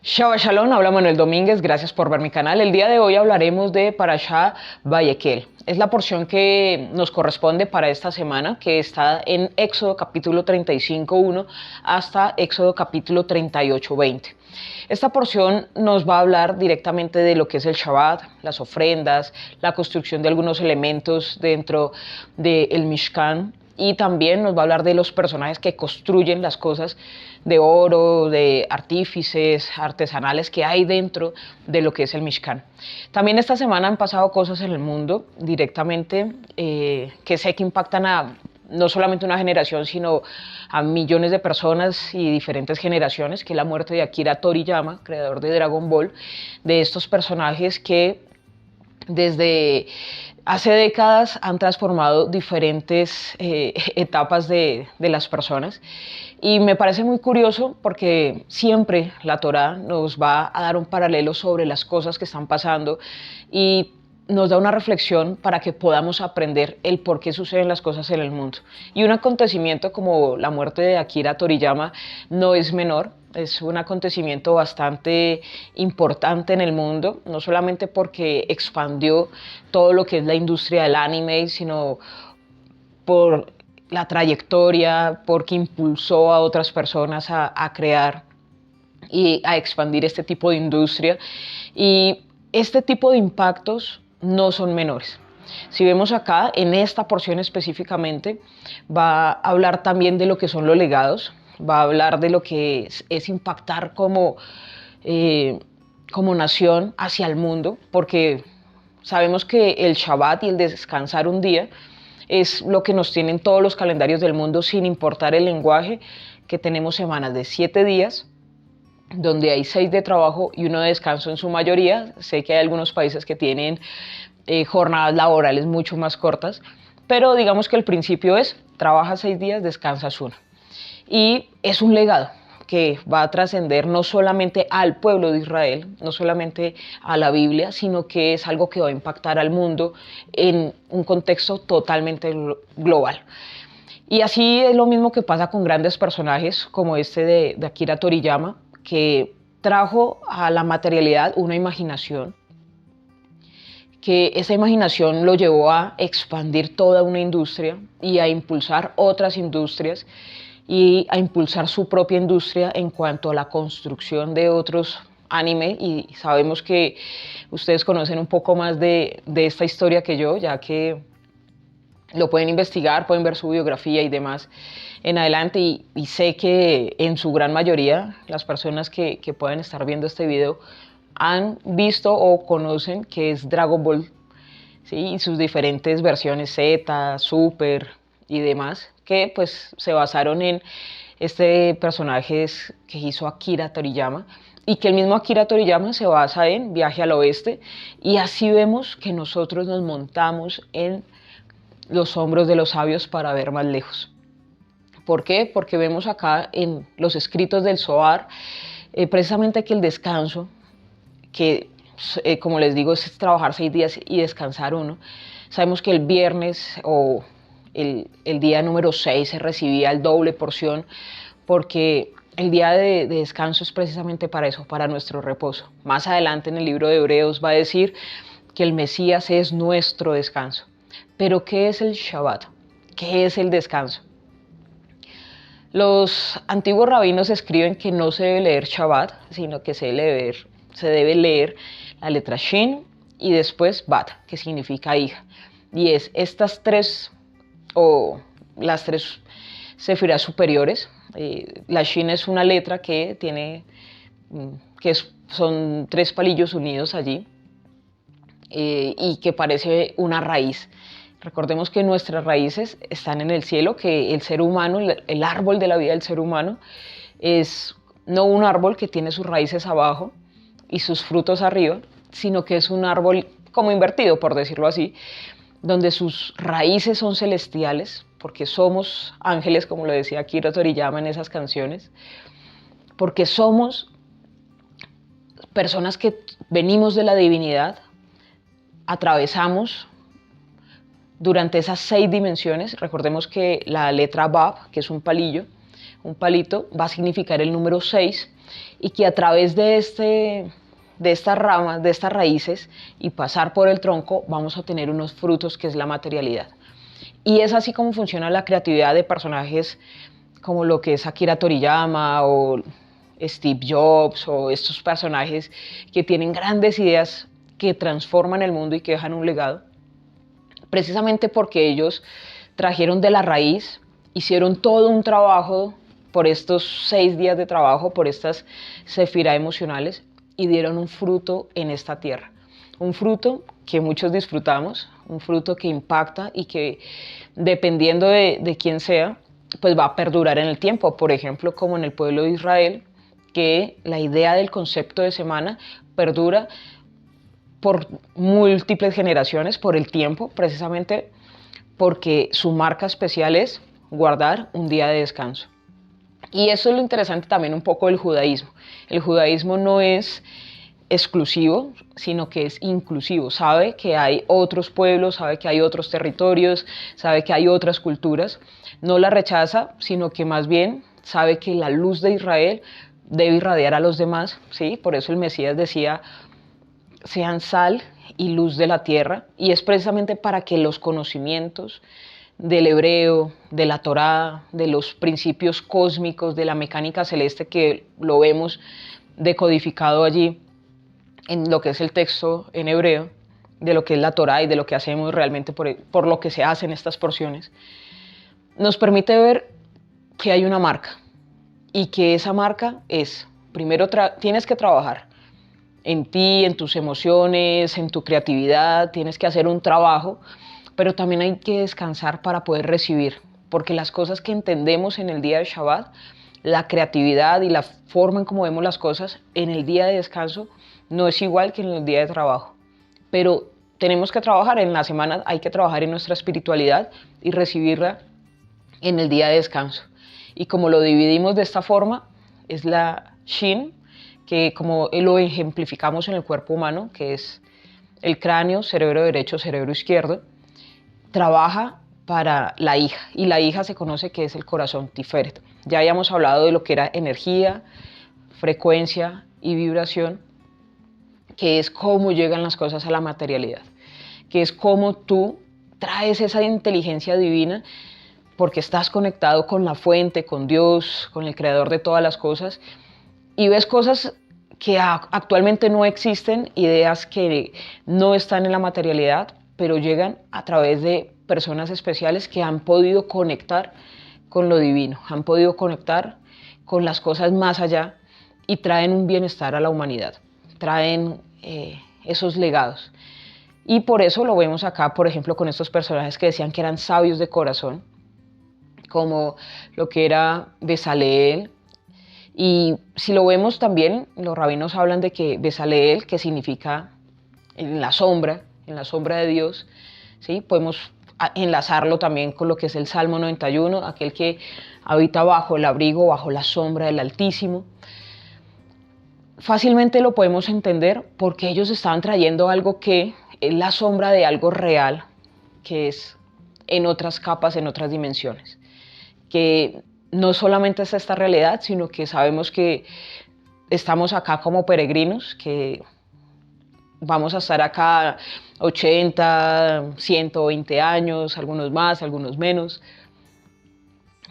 Shabbat Shalom, habla Manuel Domínguez, gracias por ver mi canal. El día de hoy hablaremos de Parashá Vayekel. Es la porción que nos corresponde para esta semana, que está en Éxodo capítulo 35:1 hasta Éxodo capítulo 38:20. Esta porción nos va a hablar directamente de lo que es el Shabbat, las ofrendas, la construcción de algunos elementos dentro del Mishkan, y también nos va a hablar de los personajes que construyen las cosas de oro, de artífices, artesanales que hay dentro de lo que es el Mishkan. También esta semana han pasado cosas en el mundo directamente que sé que impactan a no solamente una generación, sino a millones de personas y diferentes generaciones, que es la muerte de Akira Toriyama, creador de Dragon Ball, de estos personajes que desde hace décadas han transformado diferentes etapas de las personas. Y me parece muy curioso porque siempre la Torá nos va a dar un paralelo sobre las cosas que están pasando y nos da una reflexión para que podamos aprender el por qué suceden las cosas en el mundo. Y un acontecimiento como la muerte de Akira Toriyama no es menor. Es un acontecimiento bastante importante en el mundo, no solamente porque expandió todo lo que es la industria del anime, sino por la trayectoria, porque impulsó a otras personas a crear y a expandir este tipo de industria. Y este tipo de impactos no son menores. Si vemos acá, en esta porción específicamente, va a hablar también de lo que son los legados, va a hablar de lo que es impactar como nación hacia el mundo, porque sabemos que el Shabbat y el descansar un día es lo que nos tienen todos los calendarios del mundo, sin importar el lenguaje, que tenemos semanas de 7 días, donde hay 6 de trabajo y 1 de descanso en su mayoría. Sé que hay algunos países que tienen jornadas laborales mucho más cortas, pero digamos que el principio es: trabajas 6 días, descansas 1. Y es un legado que va a trascender no solamente al pueblo de Israel, no solamente a la Biblia, sino que es algo que va a impactar al mundo en un contexto totalmente global. Y así es lo mismo que pasa con grandes personajes como este de Akira Toriyama, que trajo a la materialidad una imaginación, que esa imaginación lo llevó a expandir toda una industria y a impulsar otras industrias y a impulsar su propia industria en cuanto a la construcción de otros anime. Y sabemos que ustedes conocen un poco más de esta historia que yo, ya que lo pueden investigar, pueden ver su biografía y demás en adelante, y sé que en su gran mayoría las personas que pueden estar viendo este video han visto o conocen qué es Dragon Ball, ¿sí? Y sus diferentes versiones Z, Super y demás, que pues se basaron en este personaje que hizo Akira Toriyama, y que el mismo Akira Toriyama se basa en Viaje al Oeste. Y así vemos que nosotros nos montamos en los hombros de los sabios para ver más lejos. ¿Por qué? Porque vemos acá en los escritos del Zohar precisamente que el descanso, que como les digo es trabajar 6 días y descansar 1, sabemos que el viernes o el día número 6 se recibía el doble porción, porque el día de descanso es precisamente para eso, para nuestro reposo. Más adelante en el libro de Hebreos va a decir que el Mesías es nuestro descanso. Pero ¿qué es el Shabbat? ¿Qué es el descanso? Los antiguos rabinos escriben que no se debe leer Shabbat, sino que se debe leer la letra Shin y después Bat, que significa hija. Y es estas tres, o las tres sefirás superiores. La Shin es una letra que tiene, son 3 palillos unidos allí, y que parece una raíz. Recordemos que nuestras raíces están en el cielo, que el ser humano, el árbol de la vida del ser humano, es no un árbol que tiene sus raíces abajo y sus frutos arriba, sino que es un árbol como invertido, por decirlo así, donde sus raíces son celestiales, porque somos ángeles, como lo decía Akira Toriyama en esas canciones, porque somos personas que venimos de la divinidad, atravesamos durante esas 6 dimensiones. Recordemos que la letra Bab, que es un palito, va a significar el número 6, y que a través de estas ramas, de estas raíces y pasar por el tronco, vamos a tener unos frutos que es la materialidad. Y es así como funciona la creatividad de personajes como lo que es Akira Toriyama o Steve Jobs o estos personajes que tienen grandes ideas que transforman el mundo y que dejan un legado, precisamente porque ellos trajeron de la raíz, hicieron todo un trabajo por estos 6 días de trabajo, por estas sefirá emocionales, y dieron un fruto en esta tierra. Un fruto que muchos disfrutamos, un fruto que impacta y que, dependiendo de quién sea, pues va a perdurar en el tiempo. Por ejemplo, como en el pueblo de Israel, que la idea del concepto de semana perdura por múltiples generaciones, por el tiempo, precisamente porque su marca especial es guardar un día de descanso. Y eso es lo interesante también un poco del judaísmo. El judaísmo no es exclusivo, sino que es inclusivo. Sabe que hay otros pueblos, sabe que hay otros territorios, sabe que hay otras culturas. No la rechaza, sino que más bien sabe que la luz de Israel debe irradiar a los demás, ¿sí? Por eso el Mesías decía, sean sal y luz de la tierra, y es precisamente para que los conocimientos del hebreo, de la Torá, de los principios cósmicos, de la mecánica celeste que lo vemos decodificado allí en lo que es el texto en hebreo, de lo que es la Torá y de lo que hacemos realmente por lo que se hacen estas porciones, nos permite ver que hay una marca y que esa marca es, primero tienes que trabajar en ti, en tus emociones, en tu creatividad, tienes que hacer un trabajo, pero también hay que descansar para poder recibir, porque las cosas que entendemos en el día de Shabbat, la creatividad y la forma en cómo vemos las cosas en el día de descanso no es igual que en el día de trabajo. Pero tenemos que trabajar en la semana, hay que trabajar en nuestra espiritualidad y recibirla en el día de descanso. Y como lo dividimos de esta forma, es la Shin, que como lo ejemplificamos en el cuerpo humano, que es el cráneo, cerebro derecho, cerebro izquierdo, trabaja para la hija, y la hija se conoce que es el corazón Tiferet. Ya habíamos hablado de lo que era energía, frecuencia y vibración, que es cómo llegan las cosas a la materialidad, que es cómo tú traes esa inteligencia divina porque estás conectado con la fuente, con Dios, con el creador de todas las cosas, y ves cosas que actualmente no existen, ideas que no están en la materialidad, pero llegan a través de personas especiales que han podido conectar con lo divino, han podido conectar con las cosas más allá y traen un bienestar a la humanidad, traen esos legados. Y por eso lo vemos acá, por ejemplo, con estos personajes que decían que eran sabios de corazón, como lo que era Besaleel. Y si lo vemos también, los rabinos hablan de que Besaleel, que significa en la sombra de Dios, ¿sí? Podemos enlazarlo también con lo que es el Salmo 91, aquel que habita bajo el abrigo, bajo la sombra del Altísimo. Fácilmente lo podemos entender porque ellos estaban trayendo algo que es la sombra de algo real, que es en otras capas, en otras dimensiones, que no solamente es esta realidad, sino que sabemos que estamos acá como peregrinos, que vamos a estar acá 80, 120 años, algunos más, algunos menos,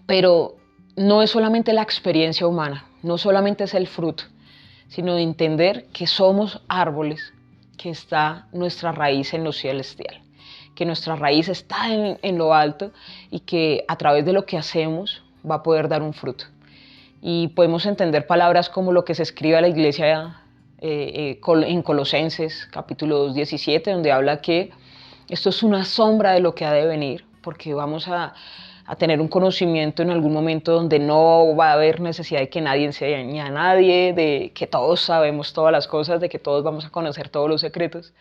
pero no es solamente la experiencia humana, no solamente es el fruto, sino de entender que somos árboles, que está nuestra raíz en lo celestial, que nuestra raíz está en lo alto y que a través de lo que hacemos va a poder dar un fruto. Y podemos entender palabras como lo que se escribe a la iglesia en Colosenses, capítulo 2, 17, donde habla que esto es una sombra de lo que ha de venir, porque vamos a tener un conocimiento en algún momento donde no va a haber necesidad de que nadie enseñe a nadie, de que todos sabemos todas las cosas, de que todos vamos a conocer todos los secretos.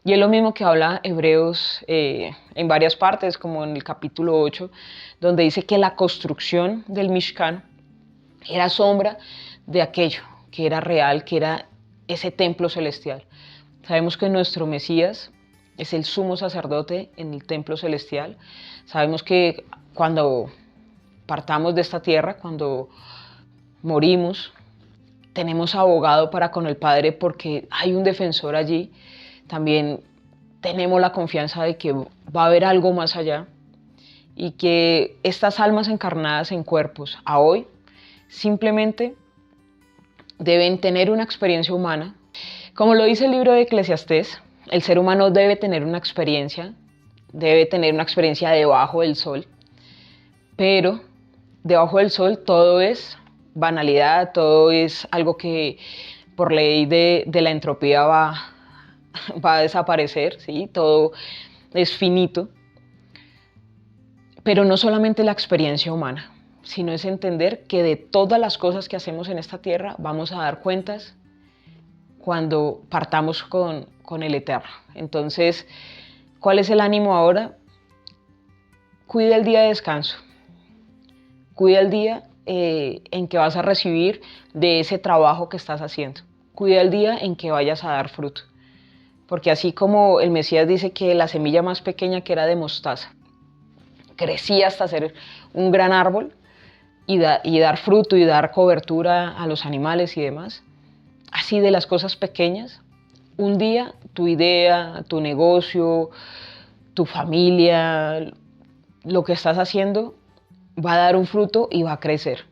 Y es lo mismo que habla Hebreos en varias partes, como en el capítulo 8, donde dice que la construcción del Mishkan era sombra de aquello que era real, que era ese templo celestial. Sabemos que nuestro Mesías es el sumo sacerdote en el templo celestial. Sabemos que cuando partamos de esta tierra, cuando morimos, tenemos abogado para con el Padre porque hay un defensor allí. También tenemos la confianza de que va a haber algo más allá y que estas almas encarnadas en cuerpos a hoy simplemente deben tener una experiencia humana. Como lo dice el libro de Eclesiastés, el ser humano debe tener una experiencia debajo del sol, pero debajo del sol todo es banalidad, todo es algo que por ley de la entropía va a desaparecer, ¿sí? Todo es finito. Pero no solamente la experiencia humana, sino es entender que de todas las cosas que hacemos en esta tierra vamos a dar cuentas cuando partamos con el Eterno. Entonces, ¿cuál es el ánimo ahora? Cuida el día de descanso. Cuida el día en que vas a recibir de ese trabajo que estás haciendo. Cuida el día en que vayas a dar fruto. Porque así como el Mesías dice que la semilla más pequeña, que era de mostaza, crecía hasta ser un gran árbol y dar fruto y dar cobertura a los animales y demás, así de las cosas pequeñas, un día tu idea, tu negocio, tu familia, lo que estás haciendo va a dar un fruto y va a crecer.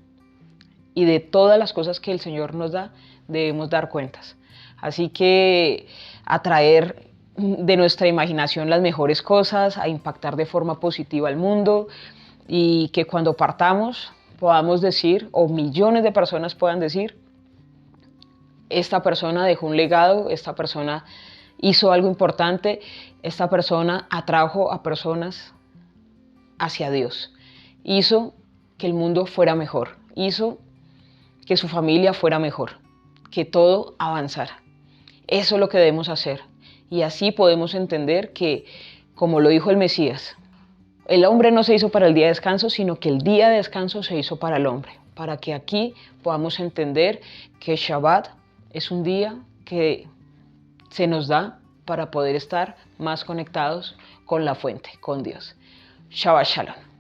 Y de todas las cosas que el Señor nos da, debemos dar cuentas. Así que atraer de nuestra imaginación las mejores cosas, a impactar de forma positiva al mundo y que cuando partamos podamos decir, o millones de personas puedan decir, esta persona dejó un legado, esta persona hizo algo importante, esta persona atrajo a personas hacia Dios, hizo que el mundo fuera mejor, hizo que su familia fuera mejor, que todo avanzara. Eso es lo que debemos hacer. Y así podemos entender que, como lo dijo el Mesías, el hombre no se hizo para el día de descanso, sino que el día de descanso se hizo para el hombre. Para que aquí podamos entender que Shabbat es un día que se nos da para poder estar más conectados con la fuente, con Dios. Shabbat Shalom.